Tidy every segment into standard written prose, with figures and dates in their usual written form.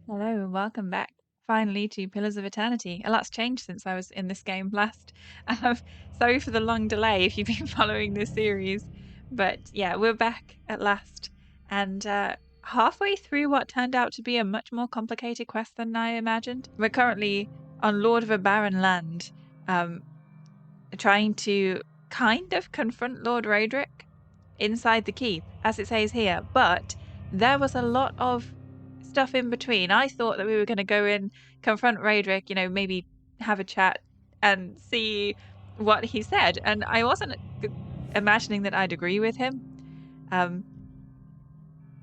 Hello and welcome back finally to Pillars of Eternity. A lot's changed since I was in this game last. Um, Sorry for the long delay if you've been following this series. But yeah, we're back at last. And halfway through what turned out to be a much more complicated quest than I imagined. We're currently on Lord of a Barren Land, trying to kind of confront Lord Raedric inside the keep, as it says here. But there was a lot of stuff in between. I thought that we were going to go in, confront Raedric, maybe have a chat and see what he said. And I wasn't imagining that I'd agree with him.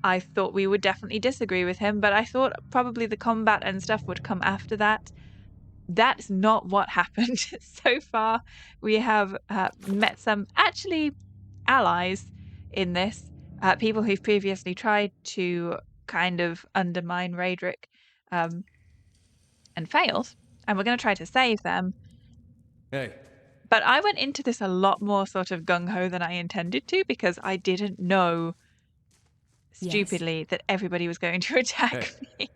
I thought we would definitely disagree with him, but I thought probably the combat and stuff would come after that. That's not what happened. So far, we have met some actually allies in this, people who've previously tried to kind of undermine Raedric and failed, and we're going to try to save them. Hey. But I went into this a lot more sort of gung-ho than I intended to because I didn't know stupidly that everybody was going to attack me.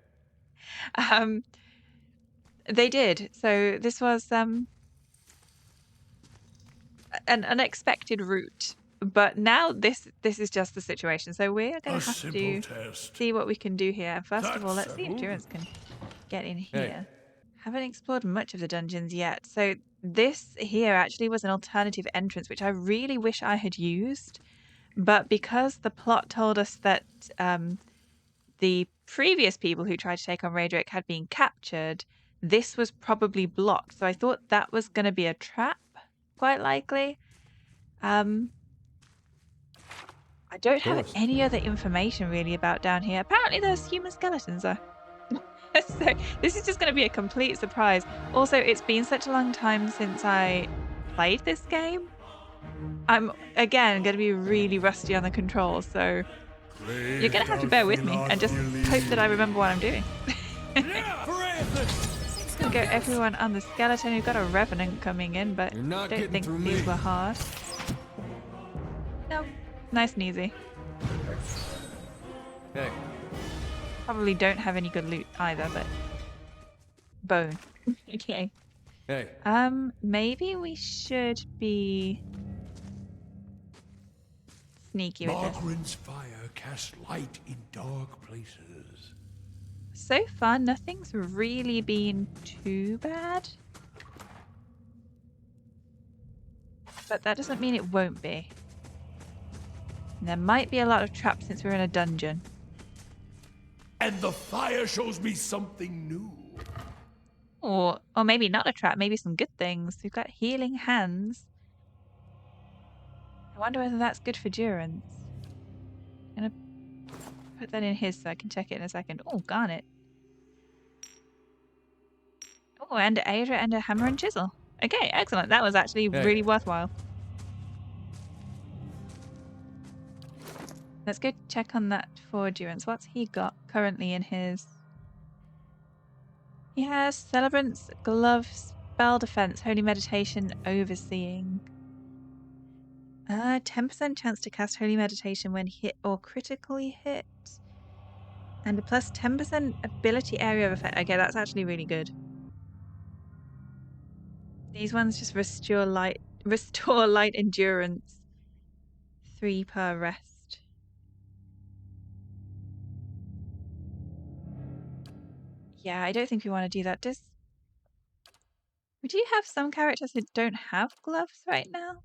They did. So this was an unexpected route. But now this is just the situation. So we're going to have to see what we can do here. First of all, let's see if Durance can get in here. Haven't explored much of the dungeons yet. So this here actually was an alternative entrance, which I really wish I had used. But because the plot told us that the previous people who tried to take on Raedric had been captured, this was probably blocked. So I thought that was going to be a trap, quite likely. I don't have any other information really about down here. Apparently there's human skeletons though. So this is just going to be a complete surprise. Also, it's been such a long time since I played this game. I'm, again, going to be really rusty on the controls, so you're going to have to bear with me and just hope that I remember what I'm doing. Just going to go everyone on the skeleton. We've got a revenant coming in, but I don't think these were hard. No, nice and easy. Hey. Probably don't have any good loot either, but bone. Okay. Hey. Maybe we should be sneaky with this. Margaret's fire casts light in dark places. So far, nothing's really been too bad. But that doesn't mean it won't be. And there might be a lot of traps since we're in a dungeon. And the fire shows me something new. Or maybe not a trap, maybe some good things. We've got healing hands. I wonder whether that's good for Durance. I'm gonna put that in his so I can check it in a second. Oh, garnet. Oh, and Aedra and a hammer and chisel. Okay, excellent. That was actually really worthwhile. Let's go check on that for Durance. What's he got currently in his? He has Celebrant's Gloves, Spell Defense, Holy Meditation, Overseeing. 10% chance to cast Holy Meditation when hit or critically hit. And a plus 10% ability area of effect. Okay, that's actually really good. These ones just restore light endurance. 3 per rest. Yeah, I don't think we want to do that. We do have some characters who don't have gloves right now.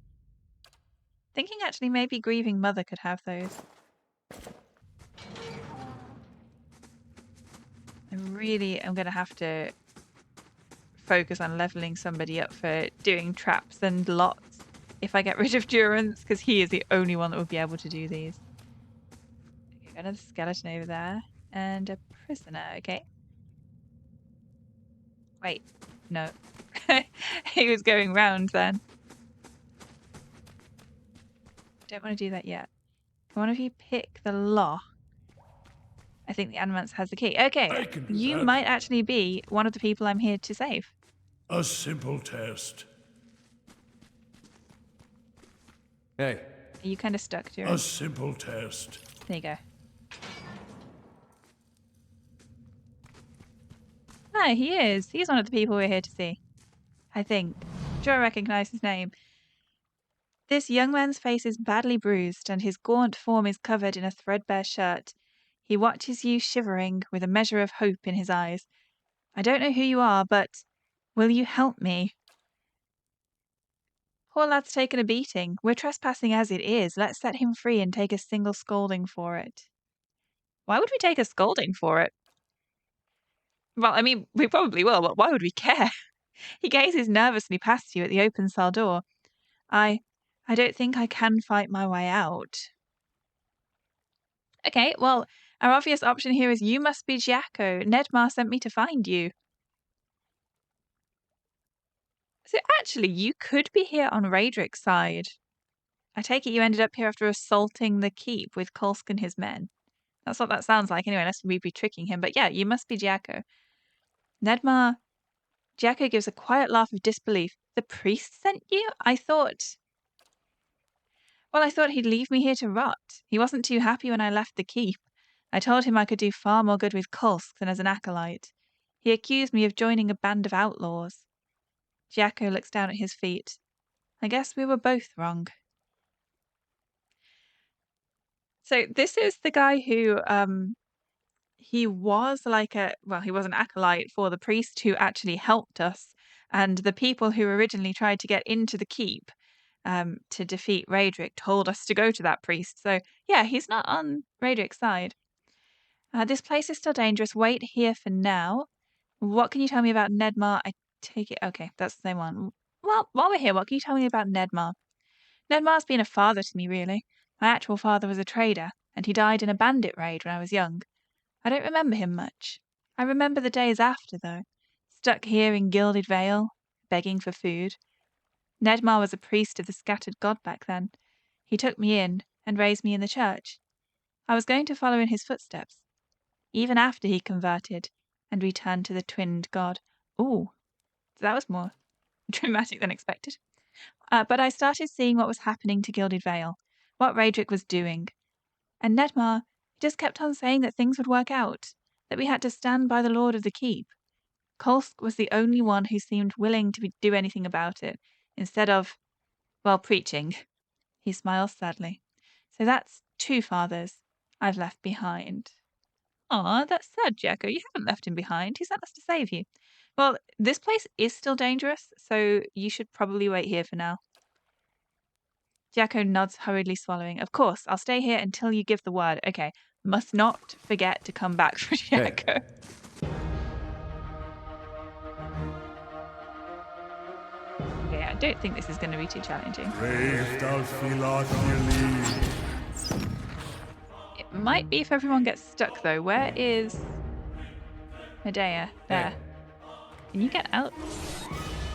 Thinking actually maybe Grieving Mother could have those. I really am going to have to focus on leveling somebody up for doing traps and lots if I get rid of Durance, because he is the only one that would be able to do these. Okay, got another skeleton over there. And a prisoner, okay. Wait, no. He was going round then. Don't want to do that yet. Can one of you pick the lock? I think the Animance has the key. Okay, you might actually be one of the people I'm here to save. A simple test. Hey. Are you kind of stuck, Durance? A simple test. There you go. Yeah, he is. He's one of the people we're here to see. I think. I'm sure I recognize his name. This young man's face is badly bruised, and his gaunt form is covered in a threadbare shirt. He watches you shivering, with a measure of hope in his eyes. I don't know who you are, but will you help me? Poor lad's taken a beating. We're trespassing as it is. Let's set him free and take a single scolding for it. Why would we take a scolding for it? Well, I mean, we probably will, but why would we care? He gazes nervously past you at the open cell door. I don't think I can fight my way out. Okay, well, our obvious option here is you must be Giaco. Nedmar sent me to find you. So actually, you could be here on Raedric's side. I take it you ended up here after assaulting the keep with Kolsk and his men. That's what that sounds like anyway, unless we'd be tricking him. But yeah, you must be Giaco. Nedmar... Giaco gives a quiet laugh of disbelief. The priest sent you? I thought he'd leave me here to rot. He wasn't too happy when I left the keep. I told him I could do far more good with Kolsk than as an acolyte. He accused me of joining a band of outlaws. Giaco looks down at his feet. I guess we were both wrong. So this is the guy who, he was he was an acolyte for the priest who actually helped us, and the people who originally tried to get into the keep to defeat Raedric told us to go to that priest. So yeah, he's not on Raedric's side. This place is still dangerous. Wait here for now. What can you tell me about Nedmar? I take it... Okay, that's the same one. Well, while we're here, what can you tell me about Nedmar? Nedmar's been a father to me, really. My actual father was a trader, and he died in a bandit raid when I was young. I don't remember him much. I remember the days after, though. Stuck here in Gilded Vale, begging for food. Nedmar was a priest of the Scattered God back then. He took me in and raised me in the church. I was going to follow in his footsteps, even after he converted and returned to the twinned god. Ooh, that was more dramatic than expected. But I started seeing what was happening to Gilded Vale, what Raedric was doing. And Nedmar just kept on saying that things would work out, that we had to stand by the Lord of the Keep. Kolsk was the only one who seemed willing to do anything about it, instead of, well, preaching. He smiles sadly. So that's 2 fathers I've left behind. Aw, that's sad, Giaco. You haven't left him behind. He sent us to save you. Well, this place is still dangerous, so you should probably wait here for now. Giaco nods, hurriedly swallowing. Of course, I'll stay here until you give the word. Okay, must not forget to come back for Giaco. Hey. Okay, I don't think this is going to be too challenging. It might be if everyone gets stuck, though. Where is Medea? There. Hey. Can you get out?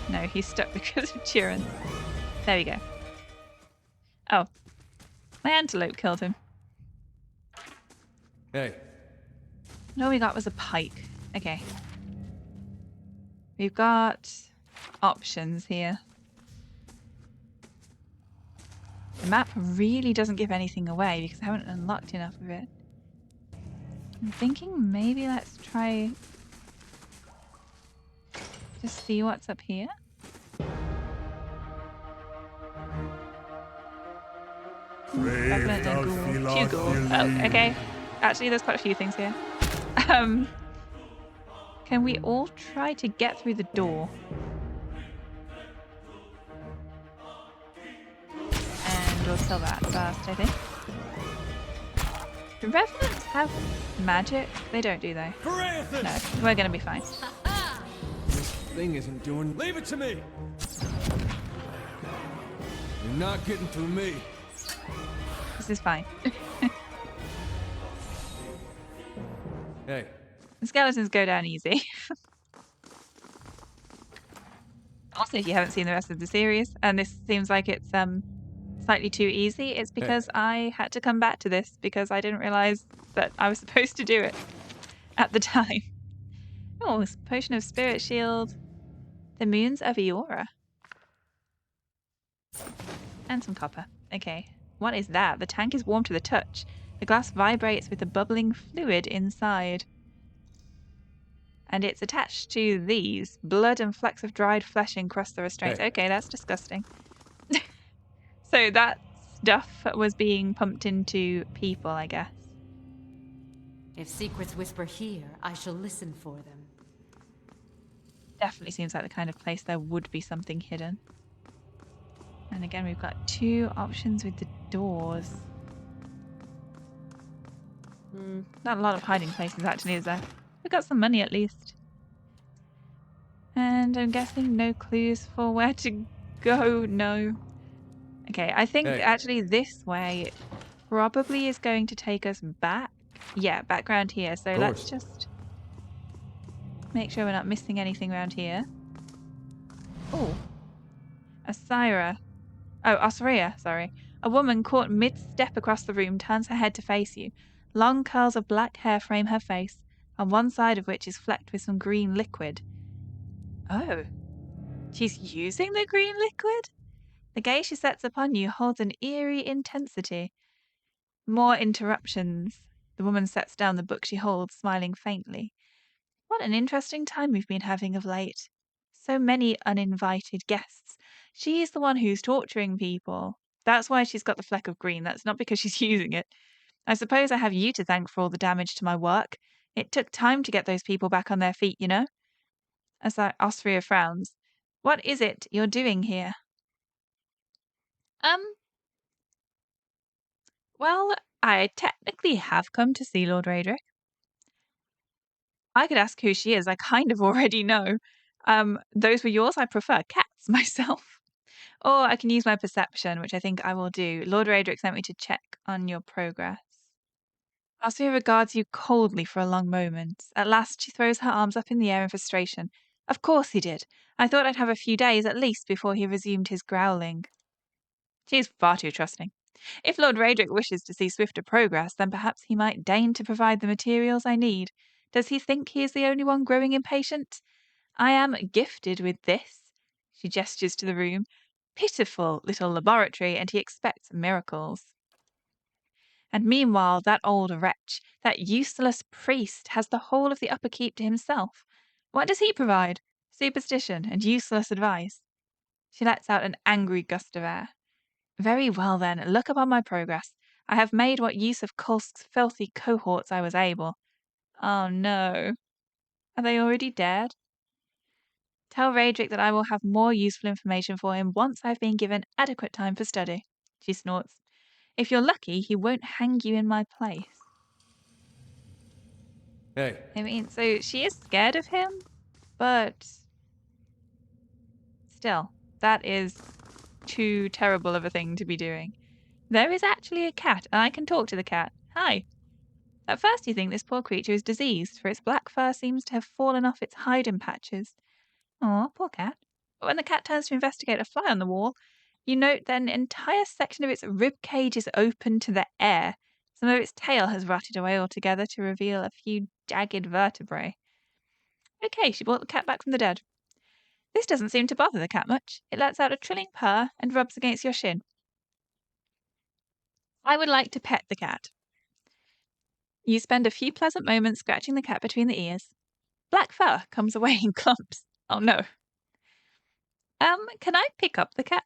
No, he's stuck because of Chiron. There we go. Oh. My antelope killed him. Hey. And all we got was a pike. Okay. We've got options here. The map really doesn't give anything away because I haven't unlocked enough of it. I'm thinking maybe let's try to see what's up here. Revenant and ghoul. 2 ghouls. Oh, okay. Actually, there's quite a few things here. Can we all try to get through the door? And we'll kill that first, I think. Do Revenants have magic? They don't, do they? No, we're gonna be fine. This thing isn't doing... Leave it to me! You're not getting through me. This is fine. Hey. The skeletons go down easy. Also, if you haven't seen the rest of the series, and this seems like it's slightly too easy, it's because I had to come back to this because I didn't realize that I was supposed to do it at the time. Oh, potion of spirit shield. The moons of Eora. And some copper. Okay. What is that? The tank is warm to the touch. The glass vibrates with the bubbling fluid inside. And it's attached to these. Blood and flecks of dried flesh encrust the restraints. Hey. Okay, that's disgusting. So that stuff was being pumped into people, I guess. If secrets whisper here, I shall listen for them. Definitely seems like the kind of place there would be something hidden. And again, we've got 2 options with the doors. Not a lot of hiding places, actually, is there? We got some money, at least. And I'm guessing no clues for where to go. No. Okay, I think Hey. actually this way probably is going to take us back. Yeah, back around here. So let's just make sure we're not missing anything around here. Oh. Asira. Oh, Osria, sorry. A woman caught mid-step across the room turns her head to face you. Long curls of black hair frame her face, on one side of which is flecked with some green liquid. Oh. She's using the green liquid? The gaze she sets upon you holds an eerie intensity. More interruptions. The woman sets down the book she holds, smiling faintly. What an interesting time we've been having of late. So many uninvited guests. She's the one who's torturing people. That's why she's got the fleck of green. That's not because she's using it. I suppose I have you to thank for all the damage to my work. It took time to get those people back on their feet, you know? As Osria frowns. What is it you're doing here? Well, I technically have come to see Lord Raedric. I could ask who she is. I kind of already know. Those were yours. I prefer cats myself. Or I can use my perception, which I think I will do. Lord Raedric sent me to check on your progress. Osria regards you coldly for a long moment. At last, she throws her arms up in the air in frustration. Of course he did. I thought I'd have a few days at least before he resumed his growling. She is far too trusting. If Lord Raedric wishes to see swifter progress, then perhaps he might deign to provide the materials I need. Does he think he is the only one growing impatient? I am gifted with this. She gestures to the room. Pitiful little laboratory, and he expects miracles. And meanwhile, that old wretch, that useless priest, has the whole of the upper keep to himself. What does he provide? Superstition and useless advice. She lets out an angry gust of air. Very well, then, look upon my progress. I have made what use of Kulsk's filthy cohorts I was able. Oh no. Are they already dead? Tell Raedric that I will have more useful information for him once I've been given adequate time for study. She snorts. If you're lucky, he won't hang you in my place. Hey. I mean, so she is scared of him, but still, that is too terrible of a thing to be doing. There is actually a cat, and I can talk to the cat. Hi. At first you think this poor creature is diseased, for its black fur seems to have fallen off its hide in patches. Aw, poor cat. But when the cat turns to investigate a fly on the wall, you note that an entire section of its rib cage is open to the air. Some of its tail has rotted away altogether to reveal a few jagged vertebrae. Okay, she brought the cat back from the dead. This doesn't seem to bother the cat much. It lets out a trilling purr and rubs against your shin. I would like to pet the cat. You spend a few pleasant moments scratching the cat between the ears. Black fur comes away in clumps. Oh no. Can I pick up the cat?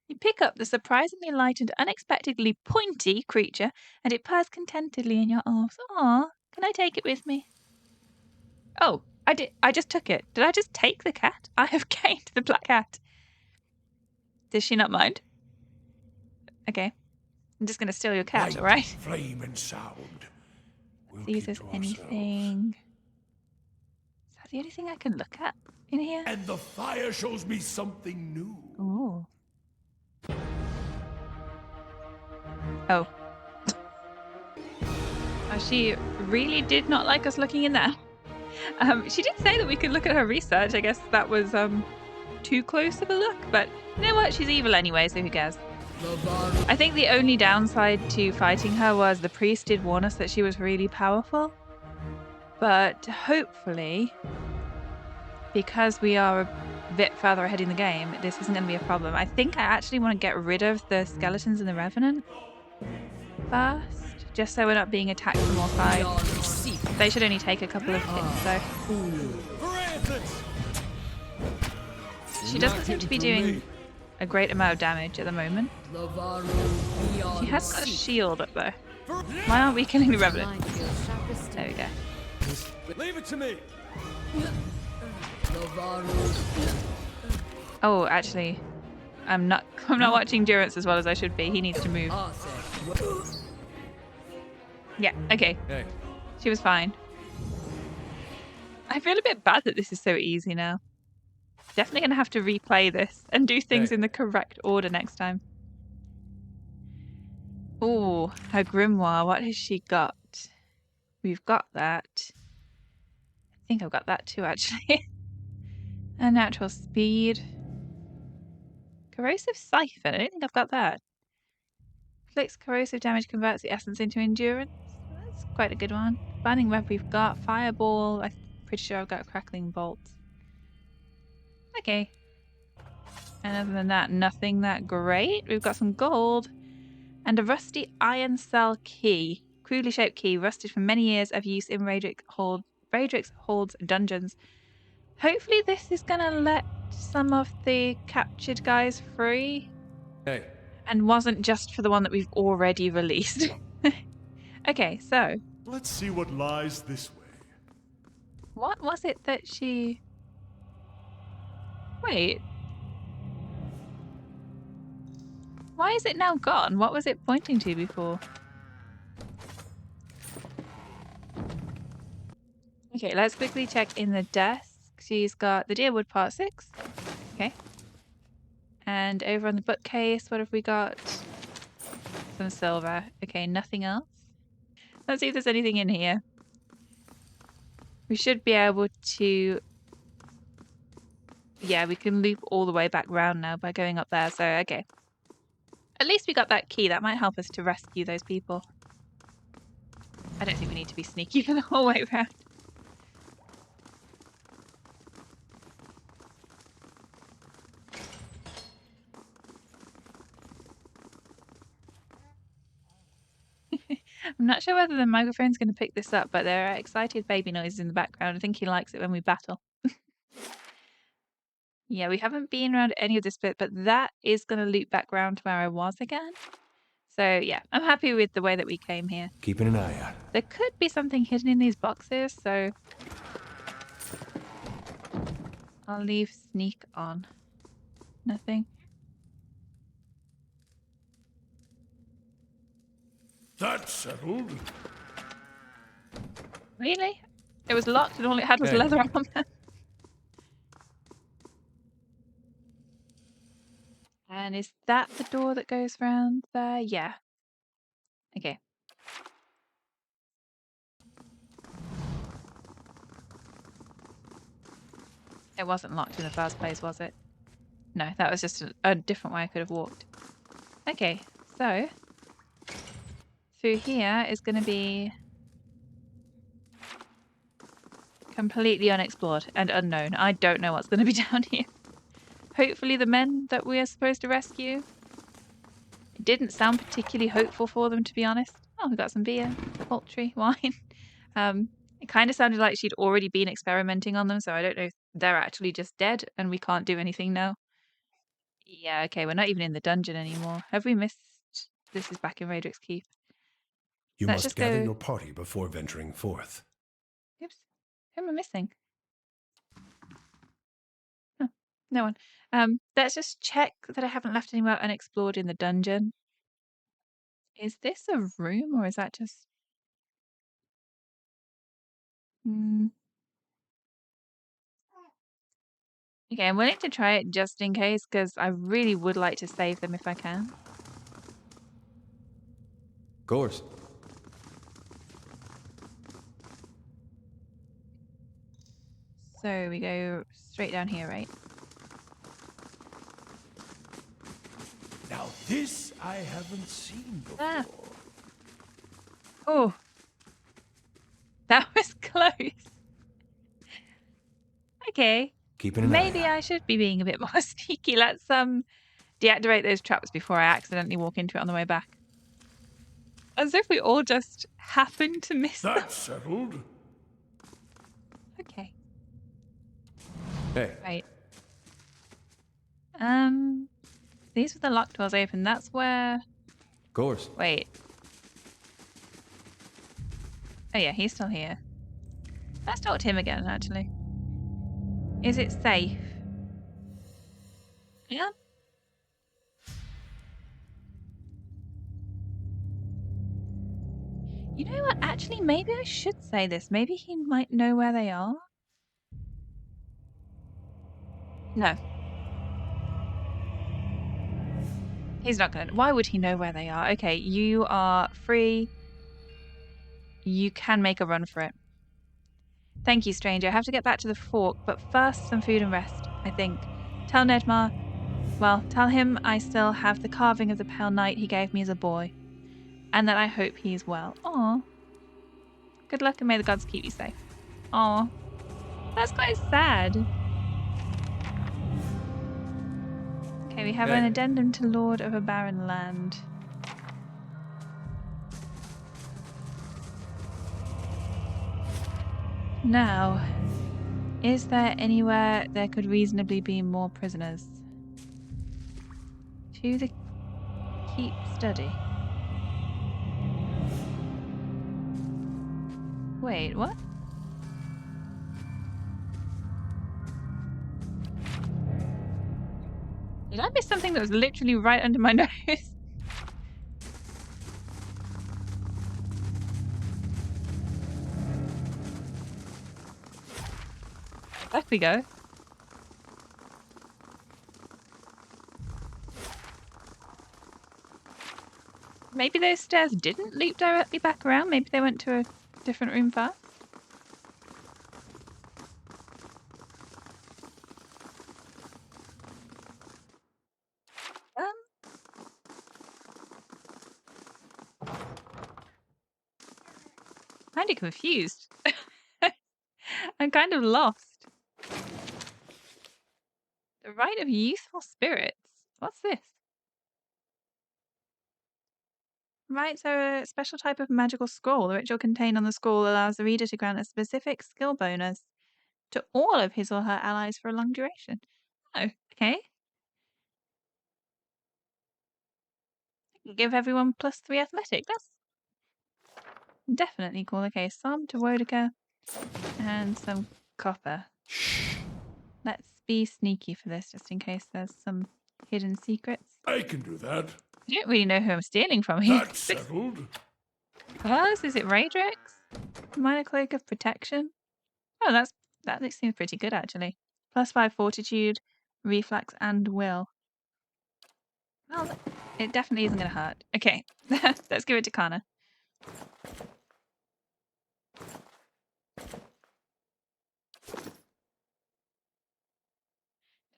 You pick up the surprisingly light and unexpectedly pointy creature, and it purrs contentedly in your arms. Aw, can I take it with me? Oh, I just took it. Did I just take the cat? I have gained the black cat. Does she not mind? Okay. I'm just going to steal your cat, Light, alright? flame, and sound. We'll See if keep there's to ourselves. anything. Is that the only thing I can look at in here? And the fire shows me something new. Ooh. Oh. Oh, she really did not like us looking in there. She did say that we could look at her research. I guess that was too close of a look, but you know what? She's evil anyway, so who cares? I think the only downside to fighting her was the priest did warn us that she was really powerful. But hopefully, because we are a bit further ahead in the game, this isn't going to be a problem. I think I actually want to get rid of the skeletons and the revenant first, just so we're not being attacked from all sides. They should only take a couple of hits, though. She doesn't seem to be doing a great amount of damage at the moment. She has got a shield up there. Why aren't we killing the Revenant? There we go. Leave it to me. Oh, actually, I'm not watching Durance as well as I should be. He needs to move. Yeah, okay. Hey. She was fine. I feel a bit bad that this is so easy now. Definitely gonna have to replay this and do things in the correct order next time. Oh, her grimoire. What has she got? We've got that. I think I've got that too, actually. A natural speed. Corrosive siphon. I don't think I've got that. Inflicts corrosive damage, converts the essence into endurance. That's quite a good one. Burning web we've got. Fireball. I'm pretty sure I've got a crackling bolt. Okay. And other than that, nothing that great. We've got some gold. And a rusty iron cell key. Crudely shaped key, rusted from many years of use in Raedric's holds dungeons. Hopefully this is gonna let some of the captured guys free. Hey. And wasn't just for the one that we've already released. Okay, so. Let's see what lies this way. What was it that she... Wait. Why is it now gone? What was it pointing to before? Okay, let's quickly check in the desk. She's got the Deerwood Part 6. Okay. And over on the bookcase, what have we got? Some silver. Okay, nothing else. Let's see if there's anything in here. We should be able to... Yeah, we can loop all the way back round now by going up there, so okay. At least we got that key. That might help us to rescue those people. I don't think we need to be sneaky for the whole way around. I'm not sure whether the microphone's going to pick this up, but there are excited baby noises in the background. I think he likes it when we battle. Yeah, we haven't been around any of this bit, but that is going to loop back round to where I was again. So yeah, I'm happy with the way that we came here. Keeping an eye out. There could be something hidden in these boxes, so I'll leave sneak on. Nothing. That's settled. Really? It was locked and all it had was Hey. leather armor. And is that the door that goes round there? Yeah. Okay. It wasn't locked in the first place, was it? No, that was just a different way I could have walked. Okay, so through here is going to be completely unexplored and unknown. I don't know what's going to be down here. Hopefully the men that we are supposed to rescue. It didn't sound particularly hopeful for them, to be honest. Oh, we've got some beer, poultry, wine. It kind of sounded like she'd already been experimenting on them, so I don't know if they're actually just dead and we can't do anything now. Yeah, okay, we're not even in the dungeon anymore. Have we missed? This is back in Raedric's Keep. You Let's must just gather go- your party before venturing forth. Oops. Who am I missing? Oh, no one. Let's just check that I haven't left anywhere unexplored in the dungeon. Is this a room or is that just... Okay, I'm willing to try it just in case because I really would like to save them if I can. Of course. So we go straight down here, right? Now this I haven't seen before. Ah. Oh. That was close. Okay. Keeping an Maybe eye out. I should be being a bit more sneaky. Let's deactivate those traps before I accidentally walk into it on the way back. As if we all just happened to miss them. That's settled. Hey. Right. These were the locked doors open. That's where... Of course. Wait. Oh yeah, he's still here. Let's talk to him again, actually. Is it safe? Yeah. You know what? Actually, maybe I should say this. Maybe he might know where they are. No. He's not going to. Why would he know where they are? Okay, you are free. You can make a run for it. Thank you, stranger. I have to get back to the fork, but first some food and rest, I think. Tell Nedmar... Well, tell him I still have the carving of the Pale Knight he gave me as a boy. And that I hope he is well. Aw. Good luck and may the gods keep you safe. Aw. That's quite sad. Okay, we have an Hey. addendum to Lord of a Barren Land. Now, is there anywhere there could reasonably be more prisoners? To the keep study. Wait, what? Did I miss something that was literally right under my nose? Back we go. Maybe those stairs didn't loop directly back around. Maybe they went to a different room first. Kind of confused. I'm kind of lost. The Rite of Youthful Spirits. What's this? Rites are a special type of magical scroll. The ritual contained on the scroll allows the reader to grant a specific skill bonus to all of his or her allies for a long duration. Oh, okay. Give everyone +3 athletic. That's definitely cool. Okay, some to Wodica and some copper. Let's be sneaky for this, just in case there's some hidden secrets. I can do that. I don't really know who I'm stealing from here. That's settled. Plus, is it Raedric's? Minor Cloak of Protection? Oh, that seems pretty good, actually. +5 Fortitude, Reflex, and Will. Well, it definitely isn't going to hurt. Okay, let's give it to Kana.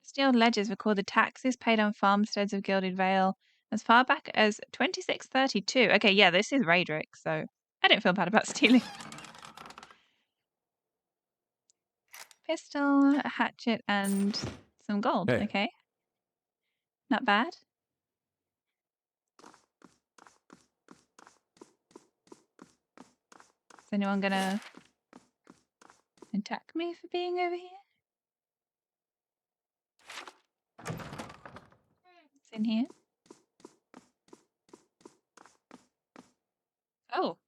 Steel ledgers record the taxes paid on farmsteads of Gilded Vale as far back as 2632. Okay, yeah, this is Raedric, so I don't feel bad about stealing. Pistol, a hatchet, and some gold. Hey. Okay. Not bad. Is anyone gonna attack me for being over here? What's in here? Oh.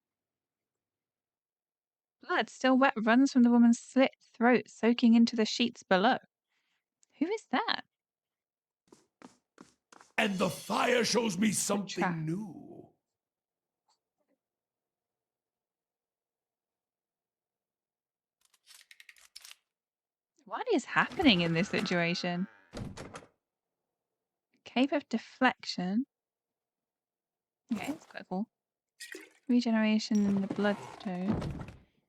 Blood still wet runs from the woman's slit throat, soaking into the sheets below. Who is that? And the fire shows me Trap. something new. What is happening in this situation? Cape of Deflection. Okay, that's quite cool. Regeneration in the Bloodstone.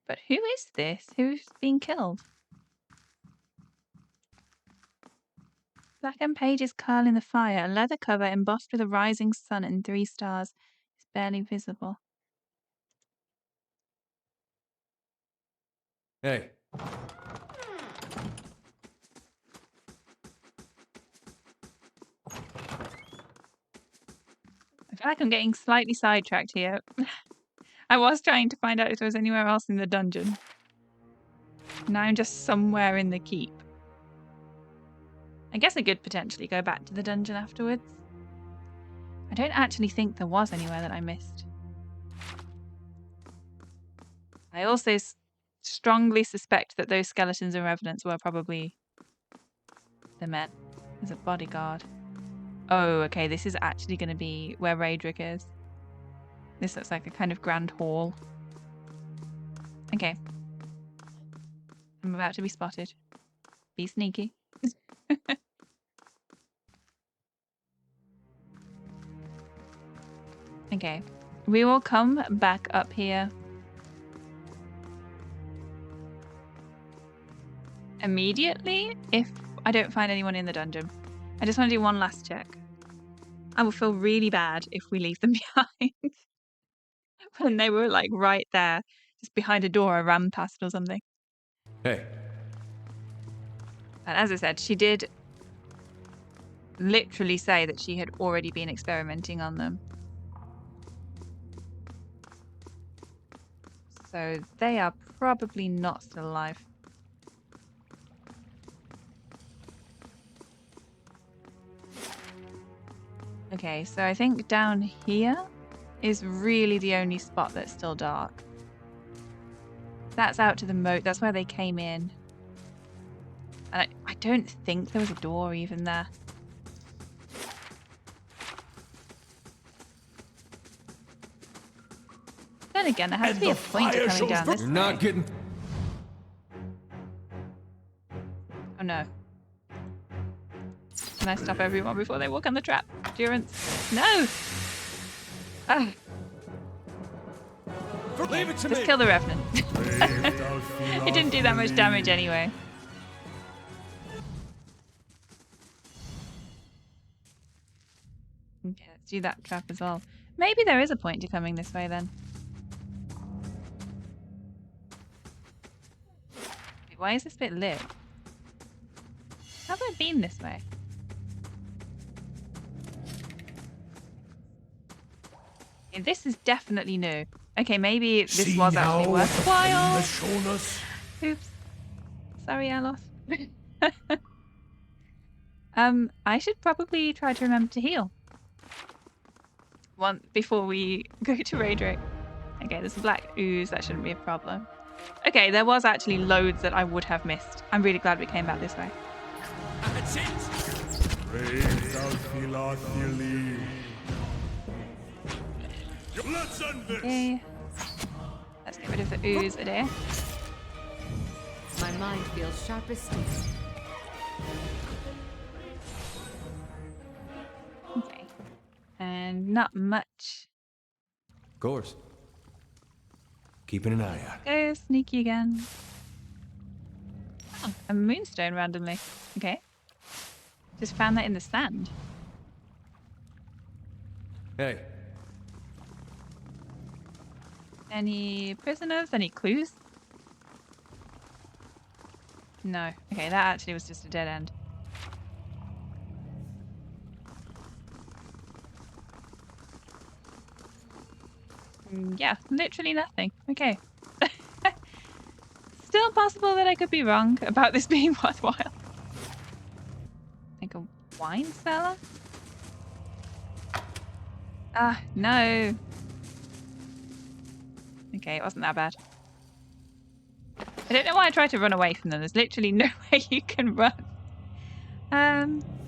But who is this? Who's being killed? Blackened pages curl in the fire. A leather cover embossed with a rising sun and 3 stars is barely visible. Hey. I feel like I'm getting slightly sidetracked here. I was trying to find out if there was anywhere else in the dungeon. Now I'm just somewhere in the keep. I guess I could potentially go back to the dungeon afterwards. I don't actually think there was anywhere that I missed. I also strongly suspect that those skeletons and revenants were probably the men. There's a bodyguard. Oh, okay, this is actually going to be where Raedric is. This looks like a kind of grand hall. Okay. I'm about to be spotted. Be sneaky. Okay. We will come back up here immediately if I don't find anyone in the dungeon. I just want to do one last check. I will feel really bad if we leave them behind. When they were like right there, just behind a door I ran past or something. Hey. And as I said, she did literally say that she had already been experimenting on them. So they are probably not still alive. Okay, so I think down here is really the only spot that's still dark. That's out to the moat. That's where they came in. And I don't think there was a door even there. Then again, there has to be a point to coming down this You're not way. getting... Oh no. Can I stop everyone before they walk on the trap? Durance. No! Ah. Leave it to Just me. kill the Revenant. It didn't do that much damage anyway. Okay, let's do that trap as well. Maybe there is a point to coming this way then. Wait, why is this bit lit? Have I been this way? Okay, this is definitely new. Okay, maybe this was actually worthwhile. Oops. Sorry, Alos. I should probably try to remember to heal. Before we go to Raedric. Okay, there's a black ooze. That shouldn't be a problem. Okay, there was actually loads that I would have missed. I'm really glad we came back this way. That's it. Okay. Let's get rid of the ooze there. My mind feels sharp as steel. Okay. And not much. Of course. Keeping an eye out. Go sneaky again. Oh, a moonstone randomly. Okay. Just found that in the sand. Hey. Any prisoners? Any clues? No. Okay, that actually was just a dead end. Yeah, literally nothing. Okay. Still possible that I could be wrong about this being worthwhile. Like a wine cellar? Ah, no. Okay, it wasn't that bad. I don't know why I tried to run away from them. There's literally no way you can run.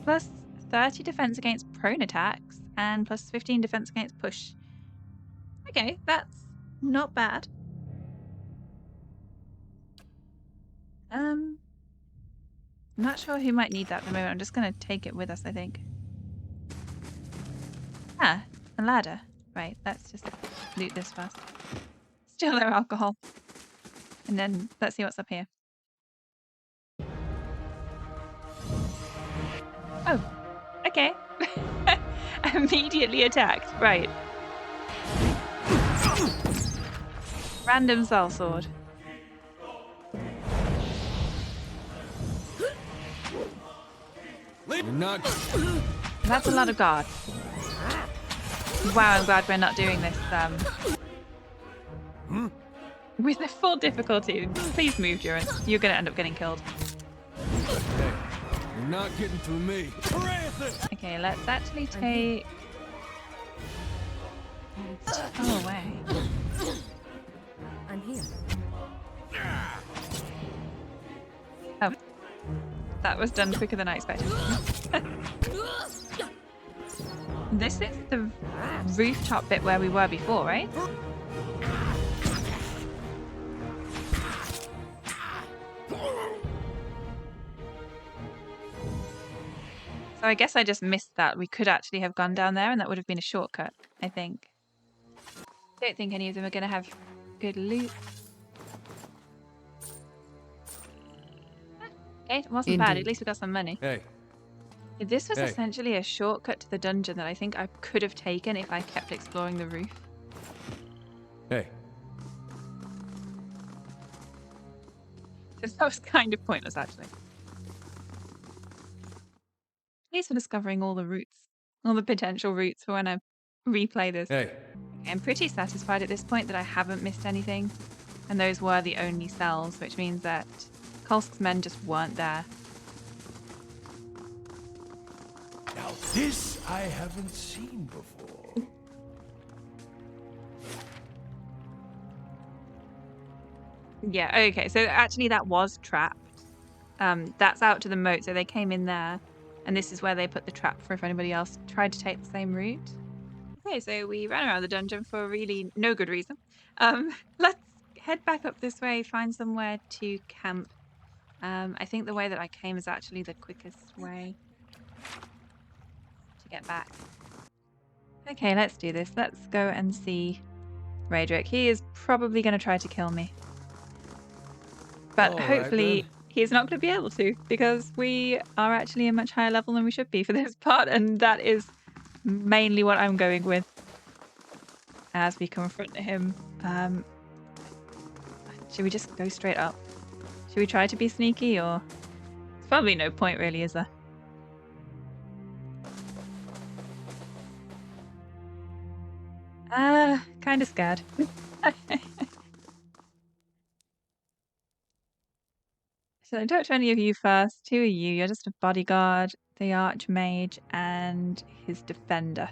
Plus 30 defense against prone attacks and plus 15 defense against push. Okay, that's not bad. I'm not sure who might need that at the moment. I'm just going to take it with us, I think. Ah, a ladder. Right, let's just loot this first. Steal their alcohol. And then let's see what's up here. Oh, okay. Immediately attacked. Right. Random sellsword. You're not... That's a lot of guard. Wow, I'm glad we're not doing this with the full difficulty. Please move, Durance. You're going to end up getting killed. Hey. You're not getting through me. Okay, let's actually take... Go away. I'm here. Oh. That was done quicker than I expected. This is the rooftop bit where we were before, right? So I guess I just missed that. We could actually have gone down there and that would have been a shortcut, I think. Don't think any of them are going to have good loot. Okay, it wasn't bad. At least we got some money. Hey. This was Hey. essentially a shortcut to the dungeon that I think I could have taken if I kept exploring the roof. Hey. So that was kind of pointless, actually. Thanks for discovering all the routes, all the potential routes for when I replay this. Hey. I'm pretty satisfied at this point that I haven't missed anything, and those were the only cells, which means that Kolsk's men just weren't there. Now this I haven't seen before. Yeah, okay, so actually that was trapped. That's out to the moat, so they came in there, and this is where they put the trap for if anybody else tried to take the same route. Okay, so we ran around the dungeon for really no good reason. Let's head back up this way, find somewhere to camp. I think the way that I came is actually the quickest way to get back. Okay, let's do this. Let's go and see Raedric. He is probably going to try to kill me. But All right, hopefully then. he's not going to be able to, because we are actually a much higher level than we should be for this part, and that is mainly what I'm going with as we confront him. Should we just go straight up? Should we try to be sneaky, or... There's probably no point really, is there? Kind of scared. So I talk to any of you first. Who are you? You're just a bodyguard, the Archmage, and his defender.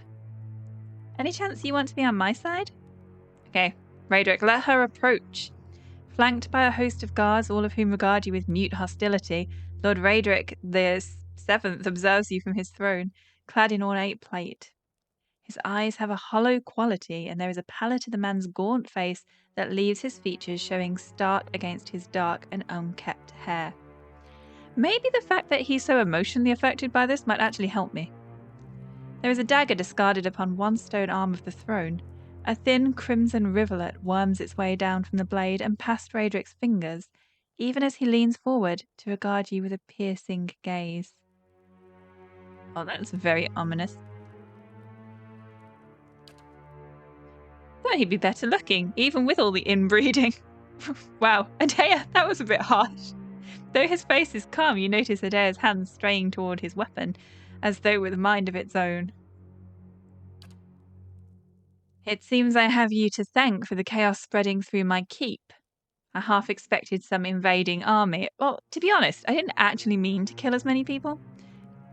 Any chance you want to be on my side? Okay, Raedric, let her approach. Flanked by a host of guards, all of whom regard you with mute hostility, Lord Raedric the Seventh observes you from his throne, clad in ornate plate. His eyes have a hollow quality, and there is a pallor to the man's gaunt face that leaves his features showing stark against his dark and unkempt hair. Maybe the fact that he's so emotionally affected by this might actually help me. There is a dagger discarded upon one stone arm of the throne. A thin crimson rivulet worms its way down from the blade and past Raedric's fingers, even as he leans forward to regard you with a piercing gaze. Oh, that's very ominous. Thought he'd be better looking, even with all the inbreeding. Wow, Adea, that was a bit harsh. Though his face is calm, you notice Adea's hands straying toward his weapon, as though with a mind of its own. It seems I have you to thank for the chaos spreading through my keep. I half expected some invading army. Well, to be honest, I didn't actually mean to kill as many people.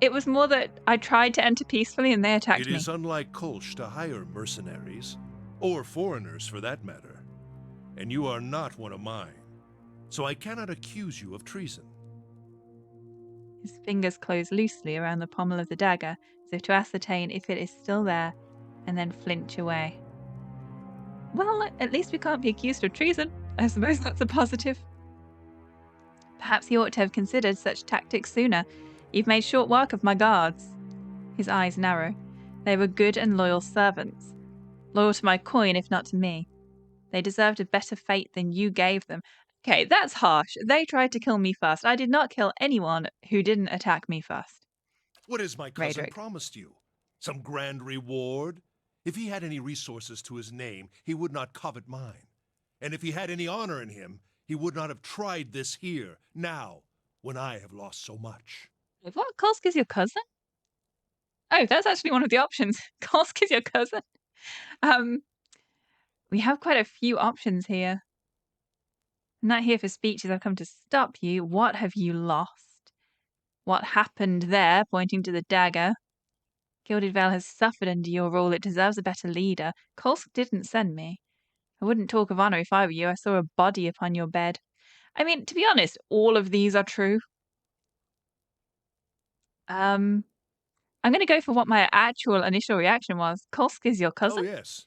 It was more that I tried to enter peacefully and they attacked me. It is unlike Kolsch to hire mercenaries, or foreigners for that matter. And you are not one of mine, so I cannot accuse you of treason. His fingers close loosely around the pommel of the dagger, as if to ascertain if it is still there, and then flinch away. Well, at least we can't be accused of treason. I suppose that's a positive. Perhaps he ought to have considered such tactics sooner. You've made short work of my guards. His eyes narrow. They were good and loyal servants. Loyal to my coin, if not to me. They deserved a better fate than you gave them. Okay, that's harsh. They tried to kill me first. I did not kill anyone who didn't attack me first. What has my cousin Raedric. promised you? Some grand reward? If he had any resources to his name, he would not covet mine. And if he had any honor in him, he would not have tried this here, now, when I have lost so much. What? Kolsk is your cousin? Oh, that's actually one of the options. Kolsk is your cousin. We have quite a few options here. I'm not here for speeches. I've come to stop you. What have you lost? what happened there, pointing to the dagger. Gilded Vale has suffered under your rule. It deserves a better leader. Kolsk didn't send me. I wouldn't talk of honor if I were you. I saw a body upon your bed. I mean, to be honest, all of these are true. I'm going to go for what my actual initial reaction was. Kolsk is your Oh, cousin? yes.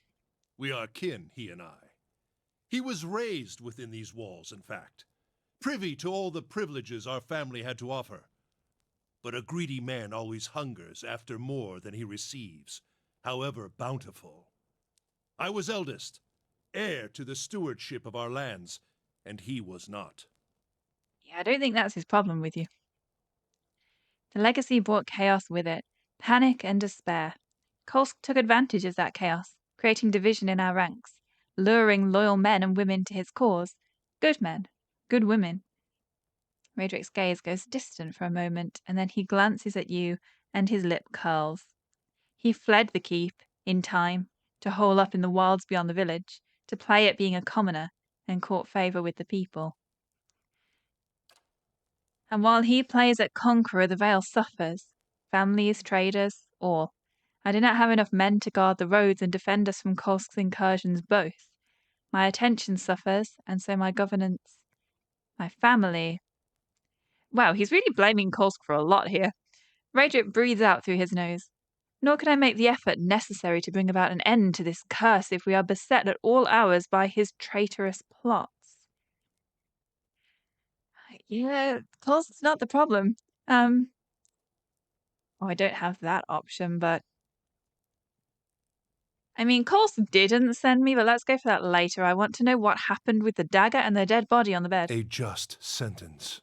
We are kin, he and I. He was raised within these walls, in fact, privy to all the privileges our family had to offer. But a greedy man always hungers after more than he receives, however bountiful. I was eldest, heir to the stewardship of our lands, and he was not. Yeah, I don't think that's his problem with you. The legacy brought chaos with it, panic and despair. Kolsk took advantage of that chaos, creating division in our ranks, luring loyal men and women to his cause. Good men, good women. Raedric's gaze goes distant for a moment, and then he glances at you, and his lip curls. He fled the keep, in time, to hole up in the wilds beyond the village, to play at being a commoner, and court favour with the people. And while he plays at conqueror, the Vale suffers. Families, traders, all. I do not have enough men to guard the roads and defend us from Kolsk's incursions both. My attention suffers, and so my governance, my family. Wow, he's really blaming Kolsk for a lot here. Raedric breathes out through his nose. Nor can I make the effort necessary to bring about an end to this curse if we are beset at all hours by his traitorous plots. Yeah, Kolsk's not the problem. Oh, I don't have that option, but I mean, Kolsk didn't send me, but let's go for that later. I want to know what happened with the dagger and the dead body on the bed. A just sentence.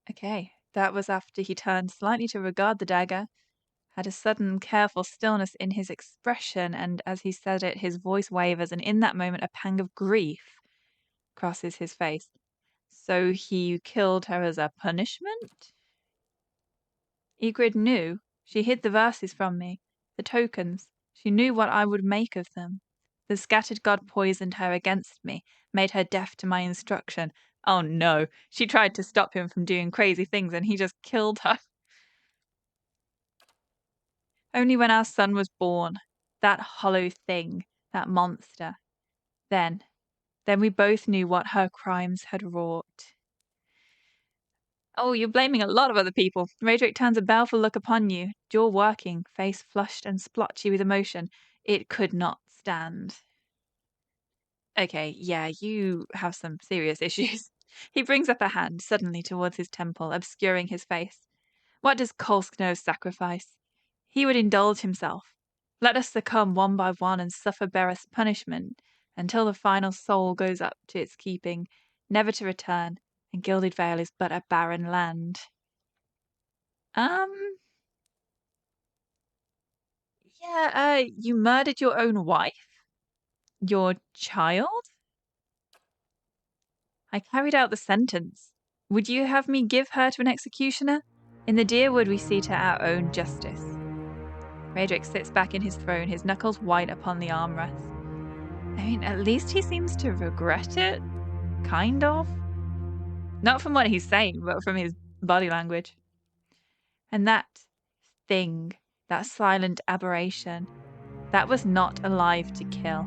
Okay, that was after he turned slightly to regard the dagger, had a sudden careful stillness in his expression, and as he said it, his voice wavers, and in that moment a pang of grief crosses his face. So he killed her as a punishment? Ygritte knew. She hid the verses from me, the tokens. She knew what I would make of them. The scattered god poisoned her against me, made her deaf to my instruction. Oh no, she tried to stop him from doing crazy things and he just killed her. Only when our son was born, that hollow thing, that monster. Then we both knew what her crimes had wrought. Oh, you're blaming a lot of other people. Raedric turns a baleful look upon you, jaw working, face flushed and splotchy with emotion. It could not stand. Okay, yeah, you have some serious issues. He brings up a hand suddenly towards his temple, obscuring his face. What does Kolsk know of sacrifice? He would indulge himself. Let us succumb one by one and suffer Bereth's punishment until the final soul goes up to its keeping, never to return, and Gilded Vale is but a barren land. Yeah, you murdered your own wife? Your child? I carried out the sentence. Would you have me give her to an executioner? In the dear wood we see to our own justice. Raedric sits back in his throne, his knuckles white upon the armrest. I mean, at least he seems to regret it. Kind of. Not from what he's saying, but from his body language. And that thing, that silent aberration, that was not alive to kill.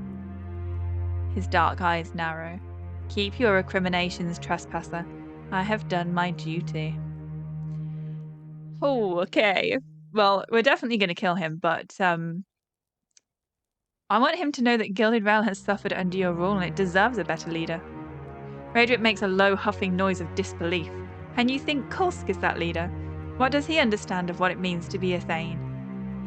His dark eyes narrow. Keep your recriminations, trespasser. I have done my duty. Oh, okay. Well, we're definitely going to kill him, but I want him to know that Gilded Vale has suffered under your rule and it deserves a better leader. Raedric makes a low huffing noise of disbelief. And you think Kolsk is that leader? What does he understand of what it means to be a Thane?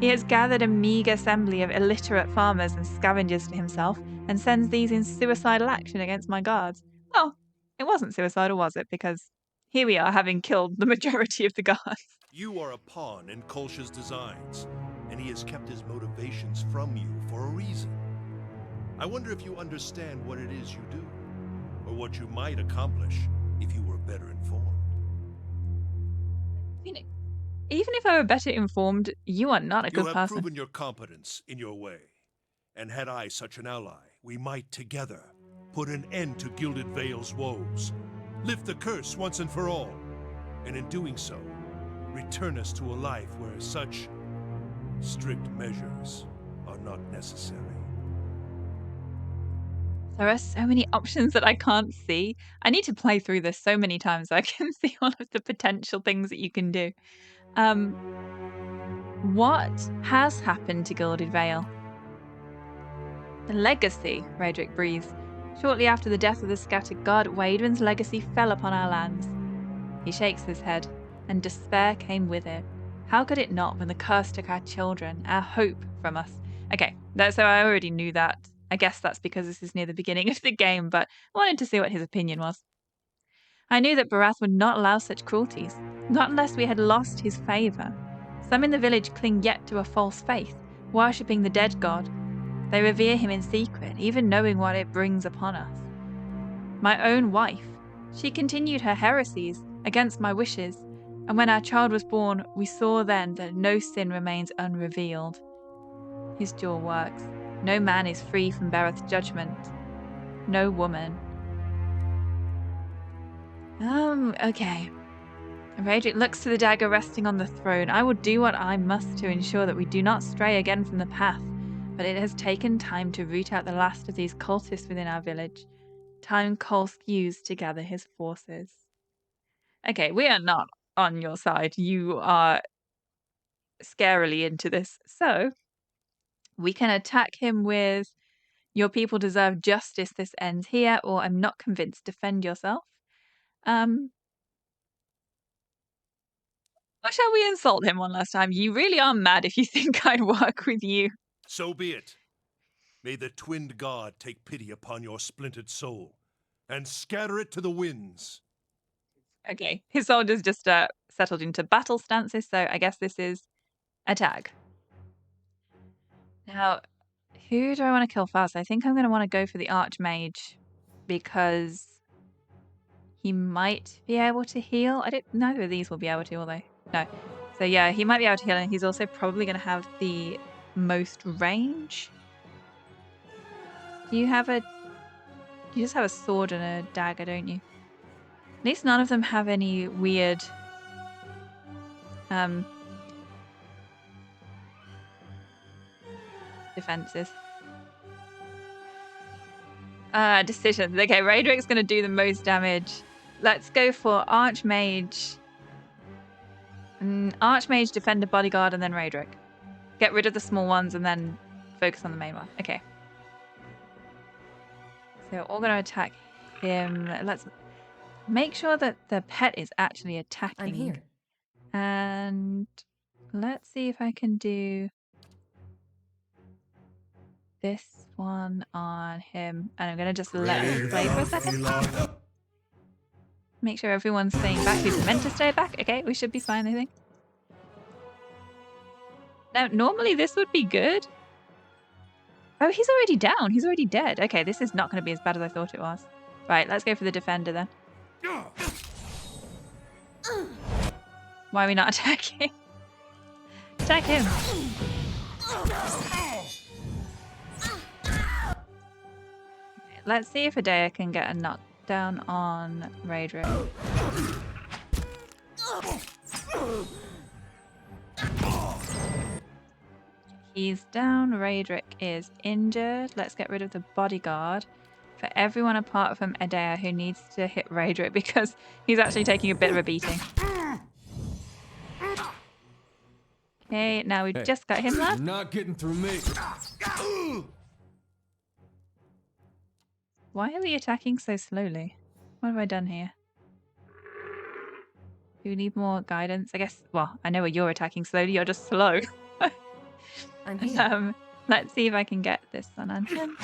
He has gathered a meagre assembly of illiterate farmers and scavengers to himself and sends these in suicidal action against my guards. Well, it wasn't suicidal, was it? Because here we are having killed the majority of the guards. You are a pawn in Kolsch's designs, and he has kept his motivations from you for a reason. I wonder if you understand what it is you do, or what you might accomplish if you were better informed. I mean, even if I were better informed, you are not a You good have person. proven your competence in your way, and had I such an ally, we might together put an end to Gilded Vale's woes, lift the curse once and for all. and in doing so, return us to a life where such strict measures are not necessary. There are so many options that I can't see. I need to play through this so many times so I can see all of the potential things that you can do. What has happened to Gilded Vale? The legacy, Raedric breathes. Shortly after the death of the scattered god, Waidwen's legacy fell upon our lands. He shakes his head, and despair came with it. How could it not when the curse took our children, our hope from us? Okay, so I already knew that. I guess that's because this is near the beginning of the game, but I wanted to see what his opinion was. I knew that Barath would not allow such cruelties, not unless we had lost his favour. Some in the village cling yet to a false faith, worshipping the dead god. They revere him in secret, even knowing what it brings upon us. My own wife, she continued her heresies against my wishes, and when our child was born, we saw then that no sin remains unrevealed. His jaw works. No man is free from Barath's judgment. No woman. Okay. Raedric looks to the dagger resting on the throne. I will do what I must to ensure that we do not stray again from the path, but it has taken time to root out the last of these cultists within our village. Time Kolsk used to gather his forces. Okay, we are not on your side. You are scarily into this. So, we can attack him with your people deserve justice, this ends here, or I'm not convinced, defend yourself. Or shall we insult him one last time? You really are mad if you think I'd work with you. So be it. May the twinned god take pity upon your splintered soul, and scatter it to the winds. Okay, his soldiers just settled into battle stances, so I guess this is attack. Now, who do I want to kill first? I think I'm going to want to go for the Archmage, because he might be able to heal. Neither of these will be able to, will they? No. So yeah, he might be able to heal, and he's also probably going to have the most range. You just have a sword and a dagger, don't you? At least none of them have any weird defenses. Decisions. Okay, Raedric's going to do the most damage. Let's go for Archmage. Archmage, Defender, Bodyguard, and then Raedric. Get rid of the small ones and then focus on the main one. Okay. So we're all going to attack him. Let's make sure that the pet is actually attacking. I'm here. And let's see if I can do this one on him. And I'm going to just let him play for a second. Make sure everyone's staying back who's meant to stay back. Okay, we should be fine, I think. Now, normally this would be good. Oh, he's already down. He's already dead. Okay, this is not going to be as bad as I thought it was. Right, let's go for the defender then. Why are we not attacking? Attack him. Let's see if Adea can get a knockdown on Raedric. He's down. Raedric is injured. Let's get rid of the bodyguard. For everyone apart from Adea who needs to hit Raedric because he's actually taking a bit of a beating. Okay, now we've just got him left. You're not getting through me. Why are we attacking so slowly? What have I done here? Do we need more guidance? I guess, well, I know where you're attacking slowly. You're just slow. I'm here. Let's see if I can get this one on him.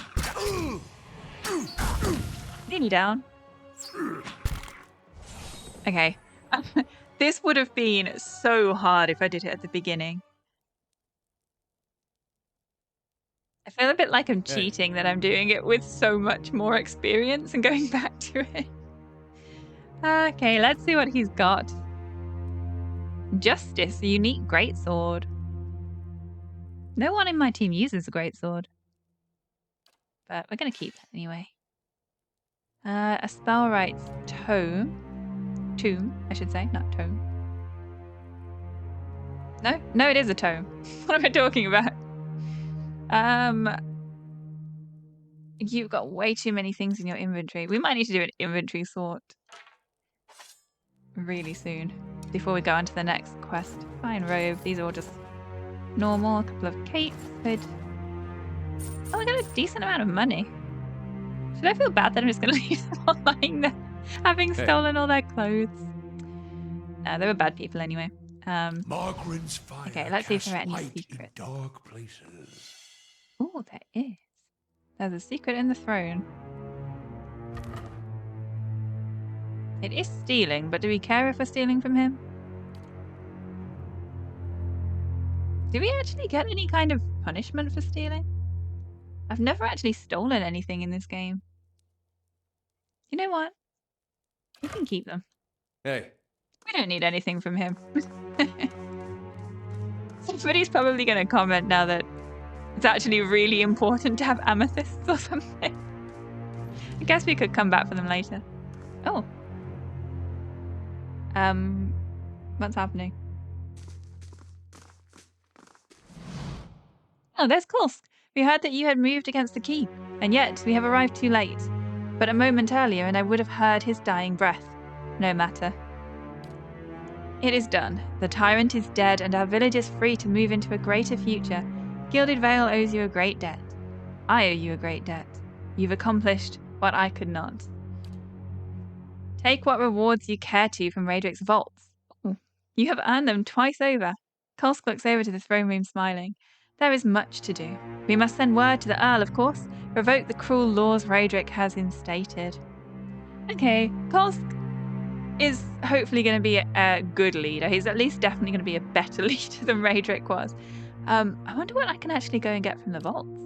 Nearly down. Okay. This would have been so hard if I did it at the beginning. I feel a bit like I'm cheating that I'm doing it with so much more experience and going back to it. Okay, let's see what he's got. Justice, a unique greatsword. No one in my team uses a greatsword. But we're going to keep it anyway. A spell writes Tome. tomb, I should say, not tome. No? No, it is a tome. What am I talking about? You've got way too many things in your inventory. We might need to do an inventory sort really soon before we go on to the next quest. Fine robe. These are all just normal. A couple of capes. Hood. Oh, we got a decent amount of money. Should I feel bad that I'm just going to leave them all lying there, having stolen all their clothes? No, they were bad people anyway. Margaren's fire Okay, let's see if casts there are any light in secrets. dark places. Oh, there is. There's a secret in the throne. It is stealing, but do we care if we're stealing from him? Do we actually get any kind of punishment for stealing? I've never actually stolen anything in this game. You know what? We can keep them. Hey. We don't need anything from him. Somebody's probably going to comment now that it's actually really important to have amethysts or something. I guess we could come back for them later. Oh. What's happening? Oh, there's Kursk. We heard that you had moved against the keep, and yet we have arrived too late. But a moment earlier, and I would have heard his dying breath. No matter. It is done. The tyrant is dead, and our village is free to move into a greater future. Gilded Vale owes you a great debt. I owe you a great debt. You've accomplished what I could not. Take what rewards you care to from Raedric's vaults. Ooh. You have earned them twice over. Kursk looks over to the throne room, smiling. There is much to do. We must send word to the Earl, of course, revoke the cruel laws Raedric has instated. Okay, Kursk is hopefully going to be a good leader. He's at least definitely going to be a better leader than Raedric was. I wonder what I can actually go and get from the vaults.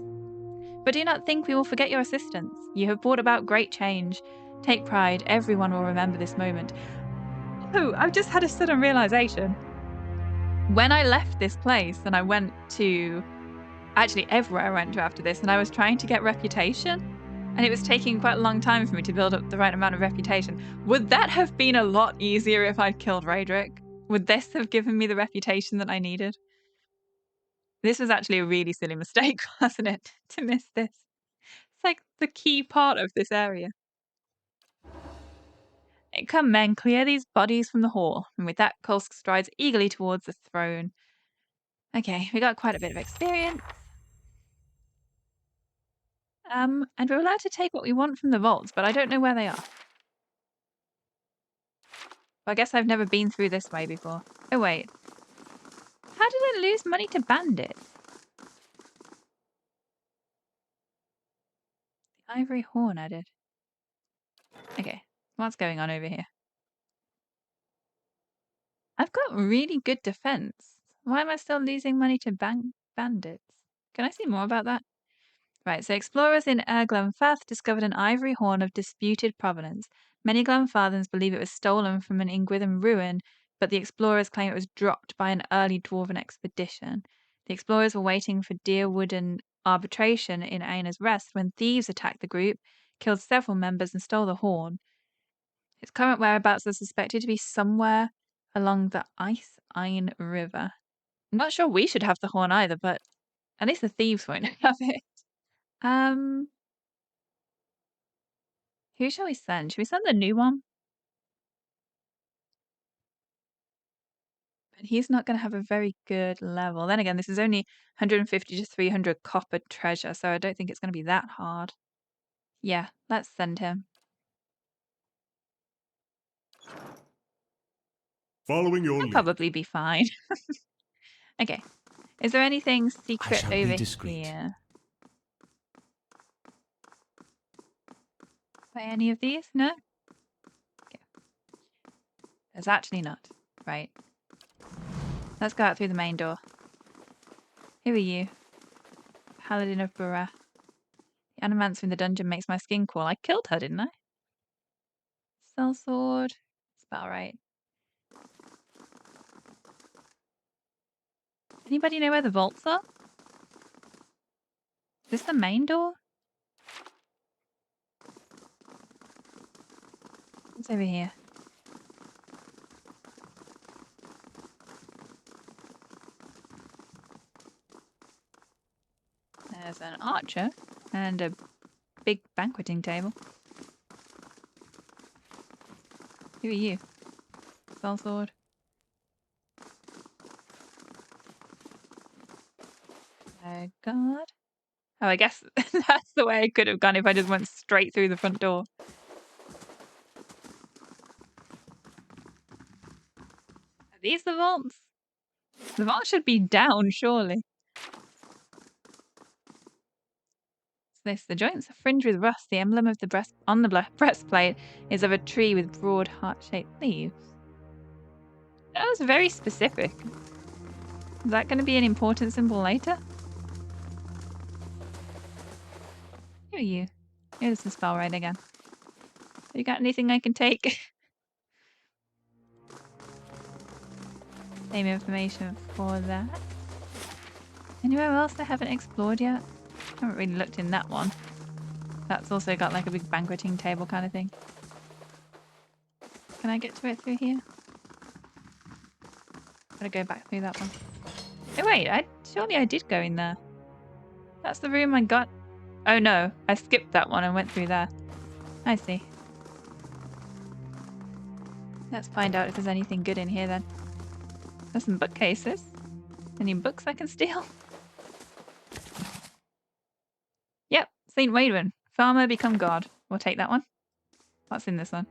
But do not think we will forget your assistance. You have brought about great change. Take pride. Everyone will remember this moment. Oh, I've just had a sudden realization. When I left this place and I went to actually everywhere I went to after this, and I was trying to get reputation, and it was taking quite a long time for me to build up the right amount of reputation. Would that have been a lot easier if I'd killed Raedric? Would this have given me the reputation that I needed? This was actually a really silly mistake, wasn't it? To miss this. It's like the key part of this area. Come, men, clear these bodies from the hall. And with that, Kursk strides eagerly towards the throne. Okay, we got quite a bit of experience. And we're allowed to take what we want from the vaults, but I don't know where they are. Well, I guess I've never been through this way before. Oh, wait. How did I lose money to bandits? The ivory horn I did. Okay, what's going on over here? I've got really good defense. Why am I still losing money to bandits? Can I see more about that? Right, so explorers in Glenfath discovered an ivory horn of disputed provenance. Many Glenfathans believe it was stolen from an Ingwithan ruin, but the explorers claim it was dropped by an early dwarven expedition. The explorers were waiting for Deerwooden arbitration in Aina's Rest when thieves attacked the group, killed several members, and stole the horn. Its current whereabouts are suspected to be somewhere along the Ice Iron River. I'm not sure we should have the horn either, but at least the thieves won't have it. Who shall we send? Should we send the new one? But he's not going to have a very good level. Then again, this is only 150 to 300 copper treasure, so I don't think it's going to be that hard. Yeah, let's send him. Following your He'll lead. probably be fine. Okay. Is there anything secret shall over be discreet. here? By any of these? No? Okay. There's actually not. Right. Let's go out through the main door. Who are you? Paladin of Barath. The animancer in the dungeon makes my skin crawl. I killed her, didn't I? Sellsword. That's about right. Anybody know where the vaults are? Is this the main door? What's over here? There's an archer and a big banqueting table. Who are you? Spell sword. Oh god. Oh, I guess that's the way I could have gone if I just went straight through the front door. Are these the vaults? The vault should be down, surely. What's this? The joints are fringed with rust. The emblem of the breastplate is of a tree with broad heart-shaped leaves. That was very specific. Is that going to be an important symbol later? Who are you? Here's the spell right again. Have you got anything I can take? Same information for that. Anywhere else I haven't explored yet? I haven't really looked in that one. That's also got like a big banqueting table kind of thing. Can I get to it through here? Gotta go back through that one. Oh wait, surely I did go in there. That's the room I got. Oh no, I skipped that one and went through there. I see. Let's find out if there's anything good in here then. There's some bookcases. Any books I can steal? Yep, St. Waidwin. Farmer become god. We'll take that one. What's in this one?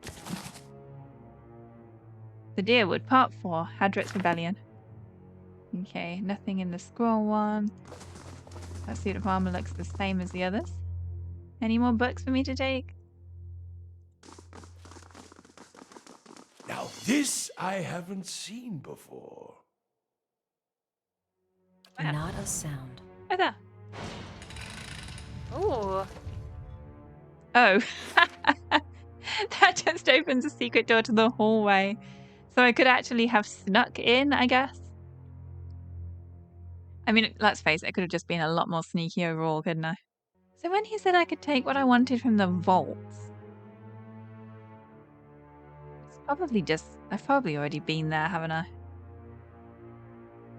The Deerwood, Part 4, Hadric's Rebellion. Okay, nothing in the scroll one. That suit of armor looks the same as the others. Any more books for me to take? Now this I haven't seen before. Where? Not a sound. Oh, there. Ooh. Oh. That just opens a secret door to the hallway. So I could actually have snuck in, I guess. I mean, let's face it, I could have just been a lot more sneaky overall, couldn't I? So when he said I could take what I wanted from the vaults, it's probably just... I've probably already been there, haven't I?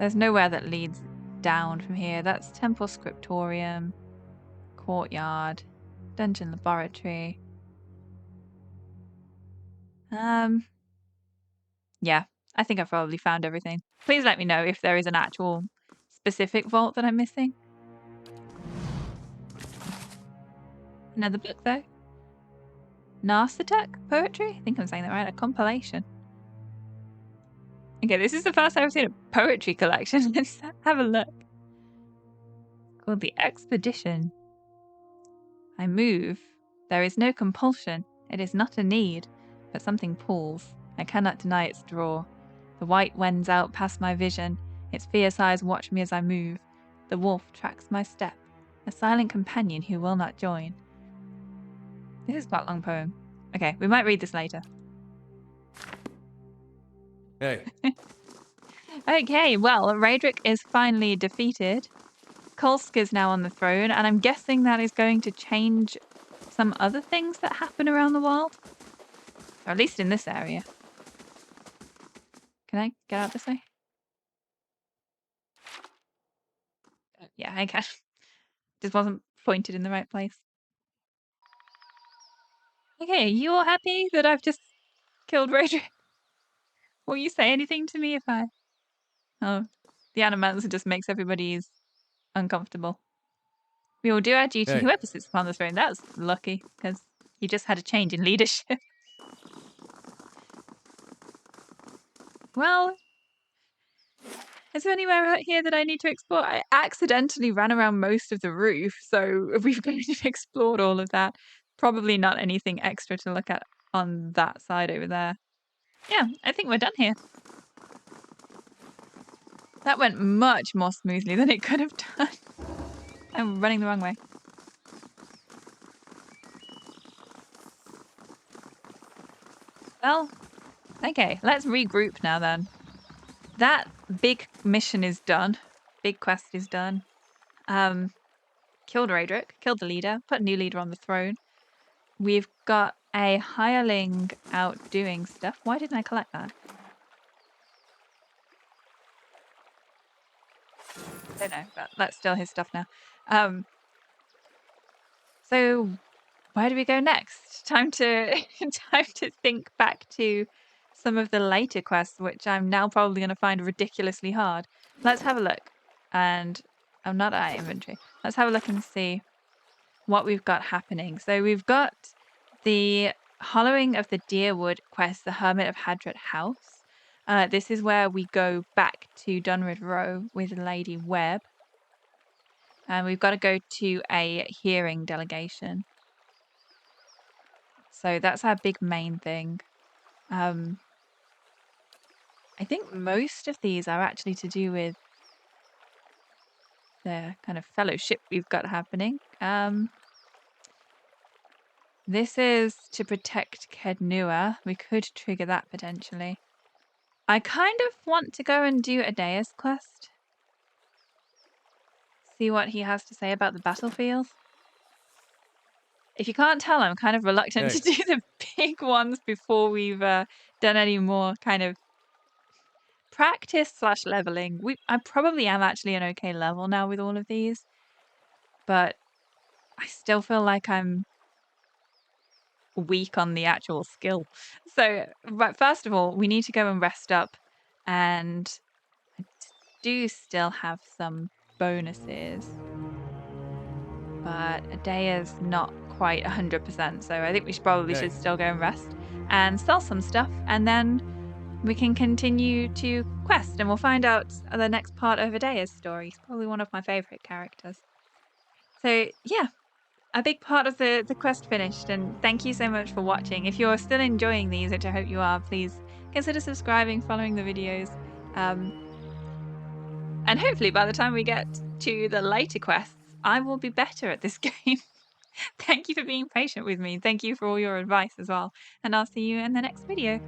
There's nowhere that leads down from here. That's Temple Scriptorium, Courtyard, Dungeon Laboratory. Yeah, I think I've probably found everything. Please let me know if there is an actual specific vault that I'm missing. Another book, though. Narsatek poetry? I think I'm saying that right. A compilation. Okay, this is the first time I've seen a poetry collection. Let's have a look. It's called The Expedition. I move. There is no compulsion. It is not a need, but something pulls. I cannot deny its draw. The white wends out past my vision. Its fierce eyes watch me as I move. The wolf tracks my step. A silent companion who will not join. This is quite a long poem. Okay, we might read this later. Hey. Okay, well, Raedric is finally defeated. Kolsk is now on the throne, and I'm guessing that is going to change some other things that happen around the world. Or at least in this area. Can I get out this way? Yeah, I can. Just wasn't pointed in the right place. Okay, you all happy that I've just killed Raedric? Will you say anything to me if I... Oh, the animancer just makes everybody uncomfortable. We will do our duty. Hey. Whoever sits upon the throne, that's lucky, because you just had a change in leadership. Well, is there anywhere out here that I need to explore? I accidentally ran around most of the roof, so we've kind of explored all of that. Probably not anything extra to look at on that side over there. Yeah, I think we're done here. That went much more smoothly than it could have done. I'm running the wrong way. Well, okay, let's regroup now then. That big mission is done. Big quest is done. Killed Raedric, killed the leader, put a new leader on the throne. We've got a hireling out doing stuff. Why didn't I collect that? I don't know, but that's still his stuff now. So where do we go next? Time to time to think back to some of the later quests, which I'm now probably going to find ridiculously hard. Let's have a look. And I'm not at inventory. Let's have a look and see what we've got happening. So we've got the Hollowing of the Deerwood quest, the Hermit of Hadret House. This is where we go back to Dunrid Row with Lady Webb. And we've got to go to a hearing delegation. So that's our big main thing. I think most of these are actually to do with the kind of fellowship we've got happening. This is to protect Kednua. We could trigger that potentially. I kind of want to go and do Adea's quest. See what he has to say about the battlefield. If you can't tell, I'm kind of reluctant to do the big ones before we've done any more kind of practice/leveling. I probably am actually an okay level now with all of these, but I still feel like I'm weak on the actual skill. So, but first of all, we need to go and rest up, and I do still have some bonuses, but a day is not quite 100%, so I think we should still go and rest and sell some stuff, and then we can continue to quest, and we'll find out the next part of Adea's story. He's probably one of my favorite characters. So yeah, a big part of the quest finished, and thank you so much for watching. If you're still enjoying these, which I hope you are, please consider subscribing, following the videos, and hopefully by the time we get to the later quests, I will be better at this game. Thank you for being patient with me. Thank you for all your advice as well, and I'll see you in the next video.